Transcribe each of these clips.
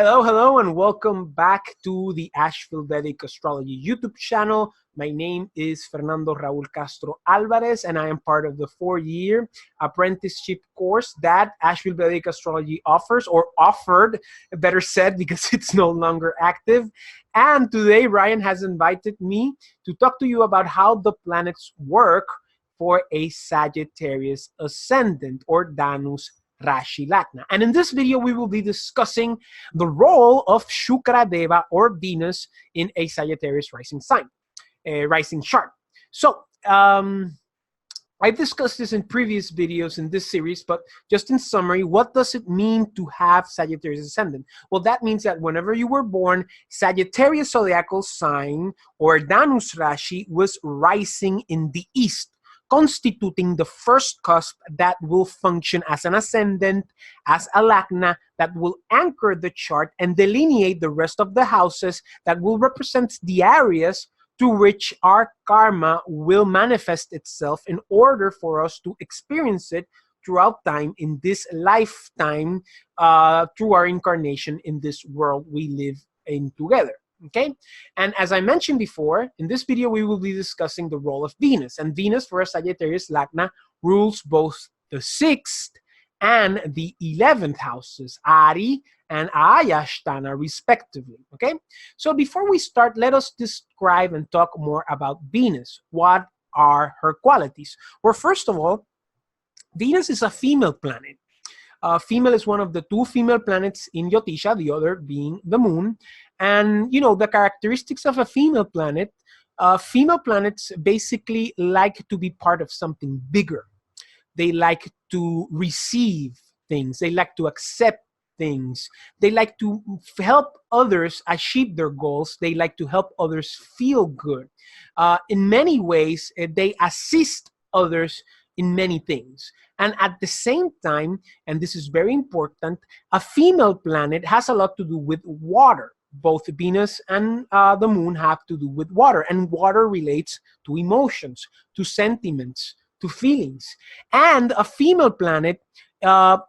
Hello, hello, and welcome back to the Asheville Vedic Astrology YouTube channel. My name is Fernando Raul Castro Alvarez, and I am part of the 4-year apprenticeship course that Asheville Vedic Astrology offers, or offered, better said, because it's no longer active. And today, Ryan has invited me to talk to you about how the planets work for a Sagittarius ascendant, or Dhanus Rashi Lagna. And in this video, we will be discussing the role of Shukra Deva, or Venus, in a Sagittarius rising sign, rising chart. So, I've discussed this in previous videos in this series, but just in summary, what does it mean to have Sagittarius ascendant? Well, that means that whenever you were born, Sagittarius zodiacal sign, or Dhanus Rashi, was rising in the east, constituting the first cusp that will function as an ascendant, as a lagna, that will anchor the chart and delineate the rest of the houses that will represent the areas to which our karma will manifest itself in order for us to experience it throughout time in this lifetime, through our incarnation in this world we live in together. Okay, and as I mentioned before, in this video we will be discussing the role of Venus. And Venus, for a Sagittarius lagna, rules both the 6th and the 11th houses, Ari and Ayashtana, respectively. Okay, so before we start, let us describe and talk more about Venus. What are her qualities? Well, first of all, Venus is a female planet. Female is one of the 2 female planets in Jyotisha, the other being the moon. And, you know, the characteristics of a female planet, female planets basically like to be part of something bigger. They like to receive things. They like to accept things. They like to help others achieve their goals. They like to help others feel good. In many ways, they assist others in many things. And at the same time, and this is very important, a female planet has a lot to do with water. Both Venus and the moon have to do with water, and water relates to emotions, to sentiments, to feelings. And a female planet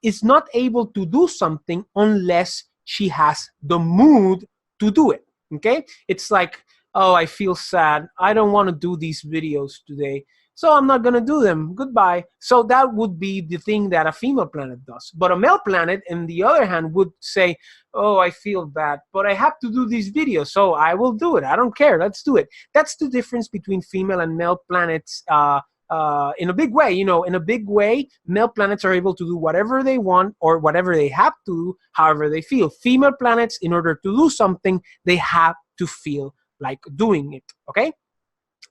is not able to do something unless she has the mood to do it. Okay? It's like, oh, I feel sad. I don't want to do these videos today, so I'm not going to do them. Goodbye. So that would be the thing that a female planet does. But a male planet, on the other hand, would say, oh, I feel bad, but I have to do these videos, so I will do it. I don't care. Let's do it. That's the difference between female and male planets in a big way. You know, in a big way, male planets are able to do whatever they want or whatever they have to do, however they feel. Female planets, in order to do something, they have to feel like doing it. Okay?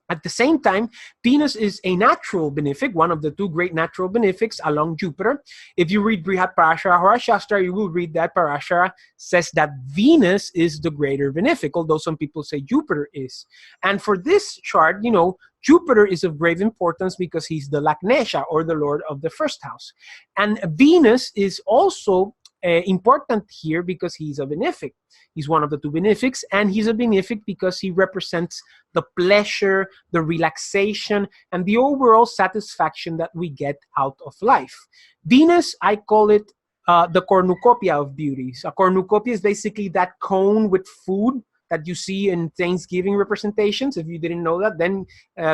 At the same time, Venus is a natural benefic, one of the 2 great natural benefics along Jupiter. If you read Brihat Parashara or Shastra, you will read that Parashara says that Venus is the greater benefic, although some people say Jupiter is. And for this chart, you know, Jupiter is of grave importance because he's the Lagnesha, or the lord of the first house. And Venus is also important here because he's a benefic. He's one of the 2 benefics, and he's a benefic because he represents the pleasure, the relaxation, and the overall satisfaction that we get out of life. Venus, I call it the cornucopia of beauties. A cornucopia is basically that cone with food that you see in Thanksgiving representations. If you didn't know that, then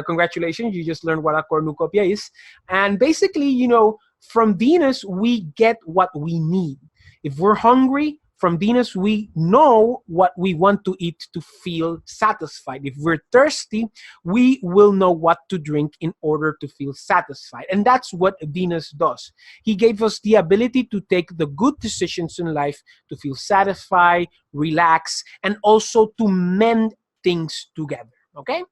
congratulations, you just learned what a cornucopia is. And basically, you know, from Venus, we get what we need. If we're hungry, from Venus, we know what we want to eat to feel satisfied. If we're thirsty, we will know what to drink in order to feel satisfied. And that's what Venus does. He gave us the ability to take the good decisions in life, to feel satisfied, relax, and also to mend things together. Okay?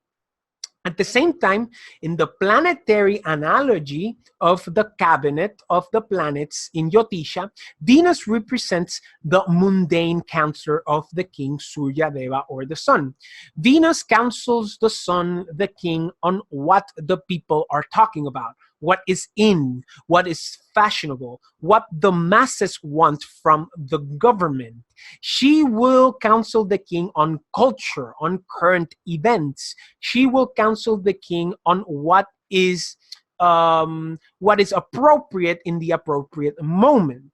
At the same time, in the planetary analogy of the cabinet of the planets in Jyotisha, Venus represents the mundane counselor of the king, Surya Deva, or the sun. Venus counsels the sun, the king, on what the people are talking about, what is in, what is fashionable, what the masses want from the government. She will counsel the king on culture, on current events. She will counsel the king on what is appropriate in the appropriate moment.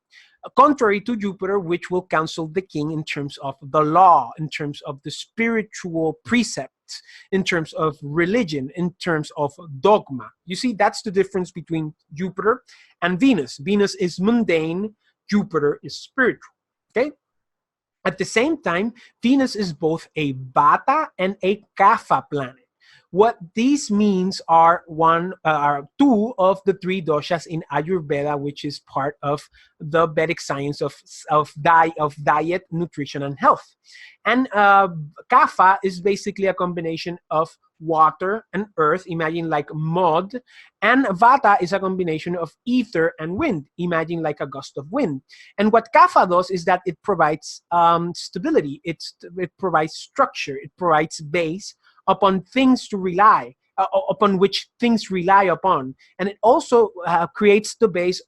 contrary to Jupiter, which will counsel the king in terms of the law, in terms of the spiritual precepts, in terms of religion, in terms of dogma. You see, that's the difference between Jupiter and Venus. Venus is mundane, Jupiter is spiritual. Okay? At the same time, Venus is both a Vata and a Kapha planet. What these means are two of the three doshas in Ayurveda, which is part of the Vedic science of diet, nutrition, and health. And Kapha is basically a combination of water and earth, imagine like mud, and Vata is a combination of ether and wind, imagine like a gust of wind. And what Kapha does is that it provides stability, it provides structure, it provides base upon things to rely, upon which things rely upon. And it also creates the base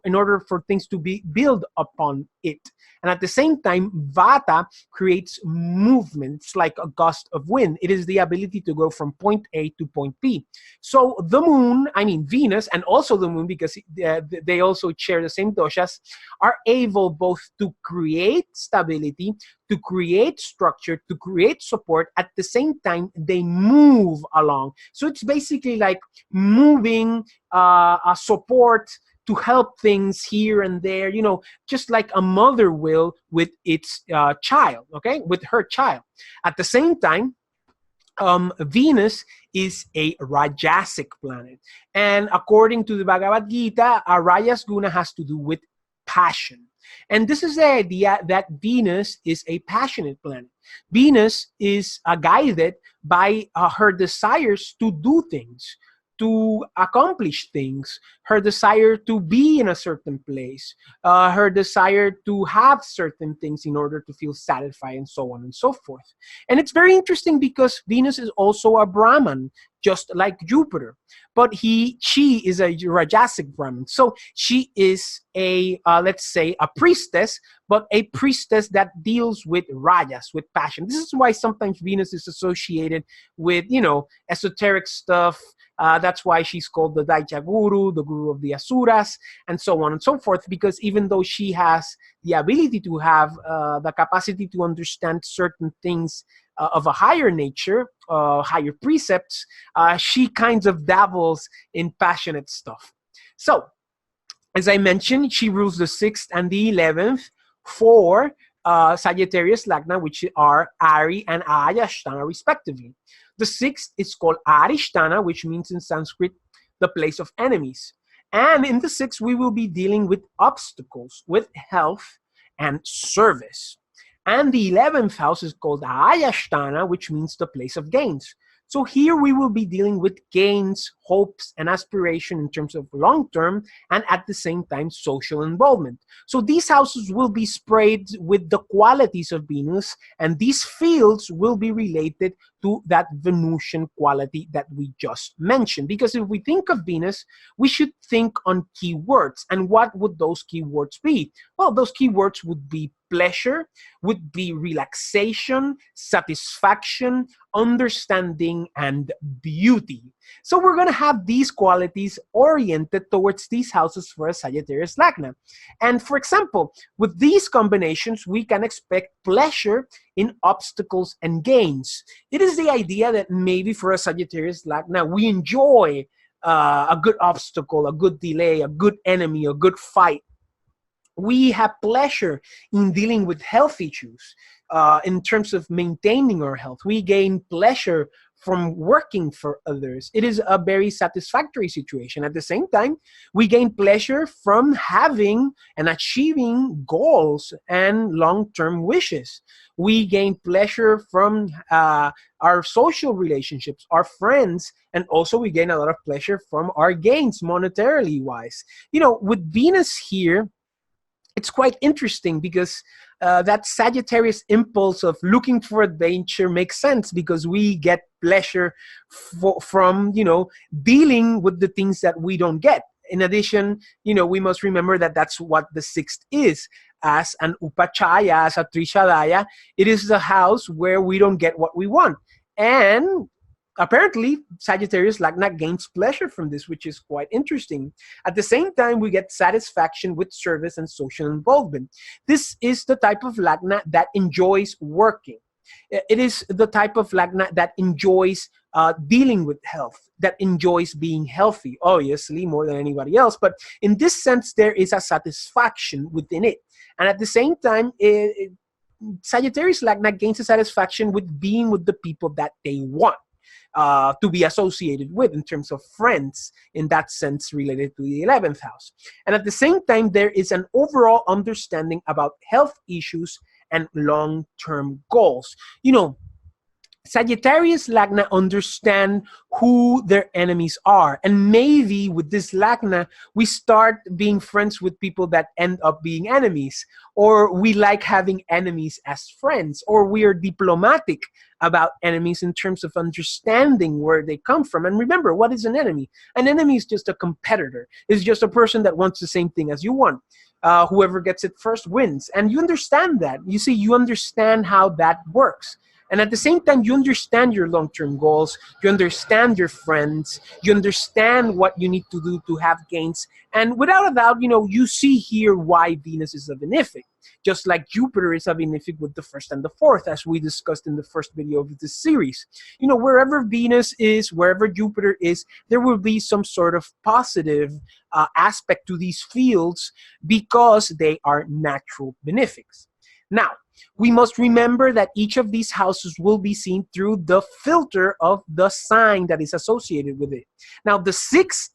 in order for things to be built upon it. And at the same time, Vata creates movements like a gust of wind. It is the ability to go from point A to point B. So the moon, I mean Venus, and also the moon, because they also share the same doshas, are able both to create stability, to create structure, to create support. At the same time, they move along. So it's basically like moving a support to help things here and there, you know, just like a mother will with its child, okay, with her child. At the same time, Venus is a Rajasic planet. And according to the Bhagavad Gita, a Rajas guna has to do with passion. And this is the idea that Venus is a passionate planet. Venus is guided by her desires to do things, to accomplish things, her desire to be in a certain place, her desire to have certain things in order to feel satisfied, and so on and so forth. And it's very interesting because Venus is also a Brahman, just like Jupiter, but she is a Rajasic Brahman. So she is a, let's say, a priestess, but a priestess that deals with Rajas, with passion. This is why sometimes Venus is associated with, you know, esoteric stuff. That's why she's called the Daitya Guru, the Guru of the Asuras, and so on and so forth, because even though she has the ability to have the capacity to understand certain things of a higher nature, higher precepts, she kind of dabbles in passionate stuff. So, as I mentioned, she rules the 6th and the 11th for Sagittarius Lagna, which are Ari and Ayashtana respectively. The 6th is called Arishtana, which means in Sanskrit, the place of enemies. And in the 6th, we will be dealing with obstacles, with health and service. And the 11th house is called Ayashtana, which means the place of gains. So here we will be dealing with gains, hopes, and aspiration in terms of long-term and at the same time social involvement. So these houses will be sprayed with the qualities of Venus, and these fields will be related to that Venusian quality that we just mentioned. Because if we think of Venus, we should think on keywords. And what would those keywords be? Well, those keywords would be pleasure, would be relaxation, satisfaction, understanding, and beauty. So we're going to have these qualities oriented towards these houses for a Sagittarius Lagna. And for example, with these combinations, we can expect pleasure in obstacles and gains. It is the idea that maybe for a Sagittarius Lagna, we enjoy a good obstacle, a good delay, a good enemy, a good fight. We have pleasure in dealing with health issues in terms of maintaining our health. We gain pleasure from working for others. It is a very satisfactory situation. At the same time, we gain pleasure from having and achieving goals and long-term wishes. We gain pleasure from our social relationships, our friends, and also we gain a lot of pleasure from our gains monetarily wise. You know, with Venus here, it's quite interesting because that Sagittarius impulse of looking for adventure makes sense because we get pleasure from, you know, dealing with the things that we don't get. In addition, you know, we must remember that that's what the 6th is. As an Upachaya, as a Trishadaya, it is the house where we don't get what we want. And apparently, Sagittarius Lagna gains pleasure from this, which is quite interesting. At the same time, we get satisfaction with service and social involvement. This is the type of Lagna that enjoys working. It is the type of Lagna that enjoys dealing with health, that enjoys being healthy, obviously, more than anybody else. But in this sense, there is a satisfaction within it. And at the same time, Sagittarius Lagna gains a satisfaction with being with the people that they want to be associated with in terms of friends, in that sense related to the 11th house. And at the same time, there is an overall understanding about health issues and long-term goals. You know, Sagittarius Lagna understand who their enemies are. And maybe with this Lagna, we start being friends with people that end up being enemies. Or we like having enemies as friends. Or we are diplomatic about enemies in terms of understanding where they come from. And remember, what is an enemy? An enemy is just a competitor. It's just a person that wants the same thing as you want. Whoever gets it first wins. And you understand that. You see, you understand how that works. And at the same time, you understand your long-term goals, you understand your friends, you understand what you need to do to have gains. And without a doubt, you know, you see here why Venus is a benefic. Just like Jupiter is a benefic with the first and the fourth, as we discussed in the first video of this series. You know, wherever Venus is, wherever Jupiter is, there will be some sort of positive aspect to these fields because they are natural benefics. Now, we must remember that each of these houses will be seen through the filter of the sign that is associated with it. Now, the sixth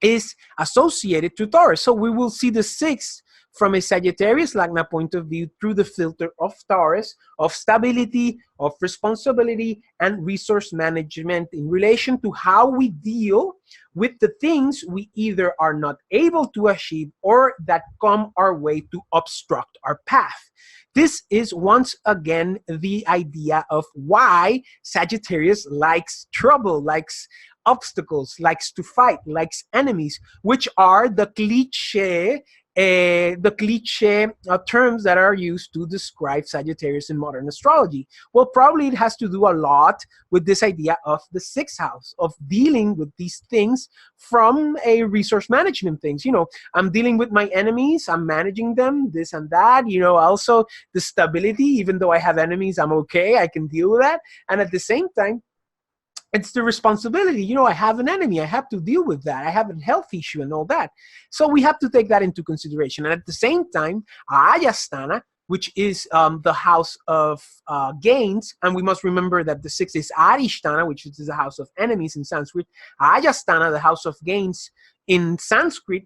is associated to Taurus. So we will see the sixth from a Sagittarius Lagna point of view through the filter of Taurus, of stability, of responsibility, and resource management in relation to how we deal with the things we either are not able to achieve or that come our way to obstruct our path. This is once again the idea of why Sagittarius likes trouble, likes obstacles, likes to fight, likes enemies, which are the cliche terms that are used to describe Sagittarius in modern astrology. Well, probably it has to do a lot with this idea of the sixth house, of dealing with these things from a resource management things. You know, I'm dealing with my enemies, I'm managing them, this and that. You know, also the stability, even though I have enemies, I'm okay, I can deal with that. And at the same time, it's the responsibility. You know, I have an enemy. I have to deal with that. I have a health issue and all that. So we have to take that into consideration. And at the same time, Ayasthana, which is the house of gains, and we must remember that the sixth is Arishtana, which is the house of enemies in Sanskrit. Ayasthana, the house of gains in Sanskrit,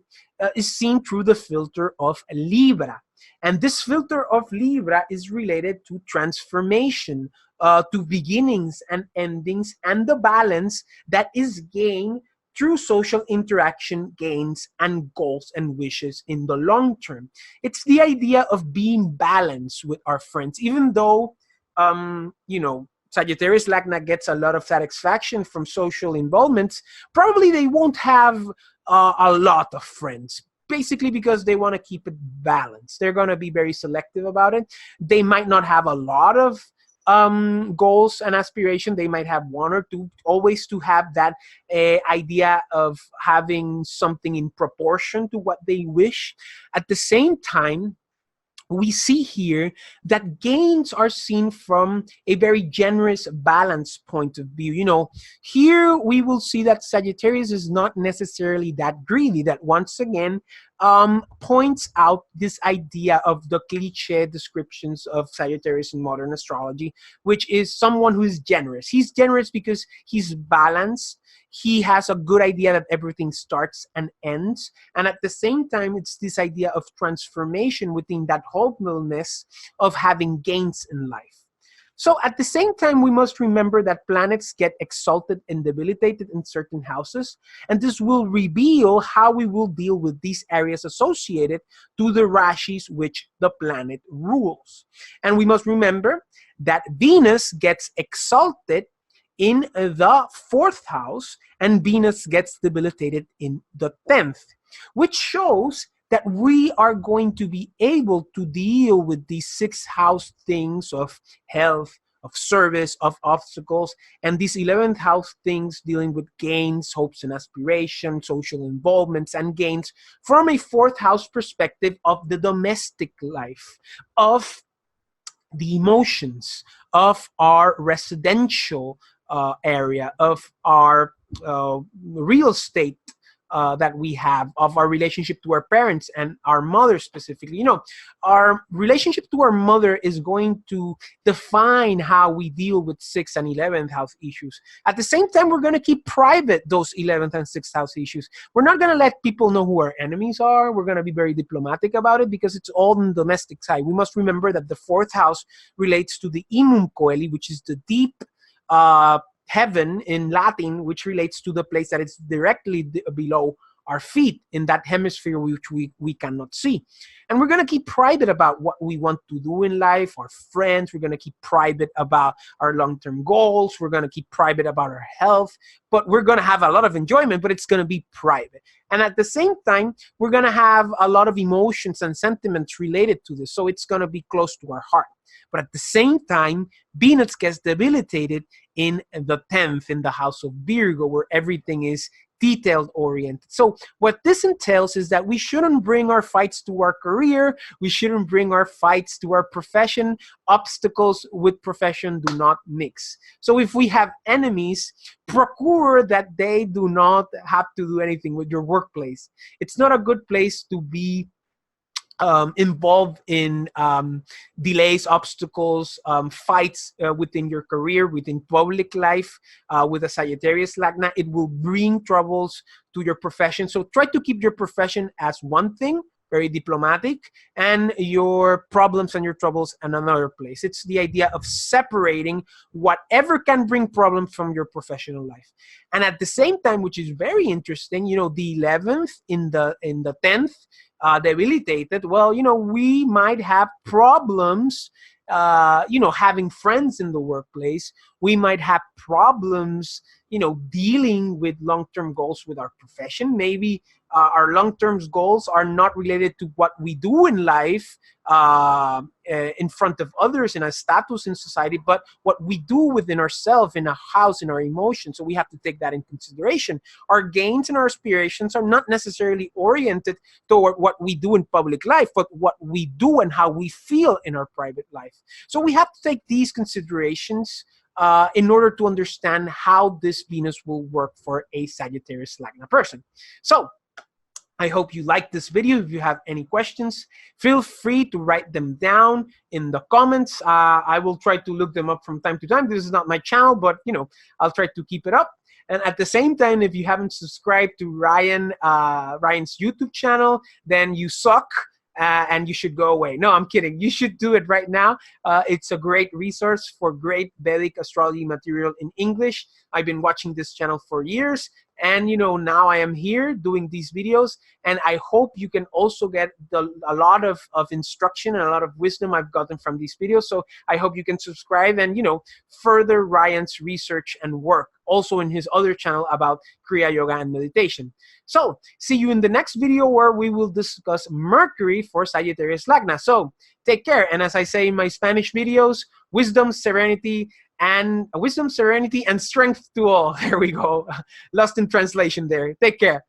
is seen through the filter of Libra. And this filter of Libra is related to transformation, to beginnings and endings, and the balance that is gained through social interaction, gains, and goals and wishes in the long term. It's the idea of being balanced with our friends, even though, you know, Sagittarius Lagna gets a lot of satisfaction from social involvements. Probably they won't have a lot of friends, basically because they want to keep it balanced. They're going to be very selective about it. They might not have a lot of goals and aspiration. They might have one or two, always to have that idea of having something in proportion to what they wish. At the same time, we see here that gains are seen from a very generous, balanced point of view. You know, here we will see that Sagittarius is not necessarily that greedy, that once again points out this idea of the cliche descriptions of Sagittarius in modern astrology, which is someone who is generous. He's generous because he's balanced. He has a good idea that everything starts and ends. And at the same time, it's this idea of transformation within that wholeness of having gains in life. So at the same time, we must remember that planets get exalted and debilitated in certain houses. And this will reveal how we will deal with these areas associated to the rashis which the planet rules. And we must remember that Venus gets exalted in the fourth house, and Venus gets debilitated in the 10th, which shows that we are going to be able to deal with these sixth house things of health, of service, of obstacles. And these 11th house things dealing with gains, hopes and aspirations, social involvements and gains from a 4th house perspective of the domestic life, of the emotions, of our residential area, of our real estate that we have, of our relationship to our parents and our mother specifically. You know, our relationship to our mother is going to define how we deal with 6th and 11th house issues. At the same time, we're going to keep private those 11th and 6th house issues. We're not going to let people know who our enemies are. We're going to be very diplomatic about it because it's all on the domestic side. We must remember that the 4th house relates to the imum coeli, which is the deep heaven in Latin, which relates to the place that is directly below our feet in that hemisphere which we cannot see. And we're going to keep private about what we want to do in life, our friends. We're going to keep private about our long-term goals. We're going to keep private about our health, but we're going to have a lot of enjoyment, but it's going to be private. And at the same time, we're going to have a lot of emotions and sentiments related to this. So it's going to be close to our heart. But at the same time, Venus gets debilitated in the 10th, in the house of Virgo, where everything is detailed oriented. So what this entails is that we shouldn't bring our fights to our career. We shouldn't bring our fights to our profession. Obstacles with profession do not mix. So if we have enemies, procure that they do not have to do anything with your workplace. It's not a good place to be involved in delays, obstacles, fights within your career, within public life, with a Sagittarius lagna. It will bring troubles to your profession. So try to keep your profession as one thing, very diplomatic, and your problems and your troubles in another place. It's the idea of separating whatever can bring problems from your professional life. And at the same time, which is very interesting, you know, the 11th in the 10th, debilitated, well, you know, we might have problems, you know, having friends in the workplace. We might have problems, you know, dealing with long-term goals with our profession. Maybe our long-term goals are not related to what we do in life in front of others in a status in society, but what we do within ourselves, in a house, in our emotions. So we have to take that in consideration. Our gains and our aspirations are not necessarily oriented toward what we do in public life, but what we do and how we feel in our private life. So we have to take these considerations in order to understand how this Venus will work for a Sagittarius lagna person. So I hope you liked this video. If you have any questions, feel free to write them down in the comments. I will try to look them up from time to time. This is not my channel, but you know, I'll try to keep it up. And at the same time, if you haven't subscribed to Ryan's YouTube channel, then you suck. And you should go away. No, I'm kidding. You should do it right now. It's a great resource for great Vedic astrology material in English. I've been watching this channel for years. And, you know, now I am here doing these videos. And I hope you can also get a lot of instruction and a lot of wisdom I've gotten from these videos. So I hope you can subscribe and, you know, further Ryan's research and work. Also in his other channel about Kriya Yoga and meditation. So see you in the next video where we will discuss Mercury for Sagittarius lagna. So take care. And as I say in my Spanish videos, wisdom, serenity, and strength to all. There we go. Lost in translation there. Take care.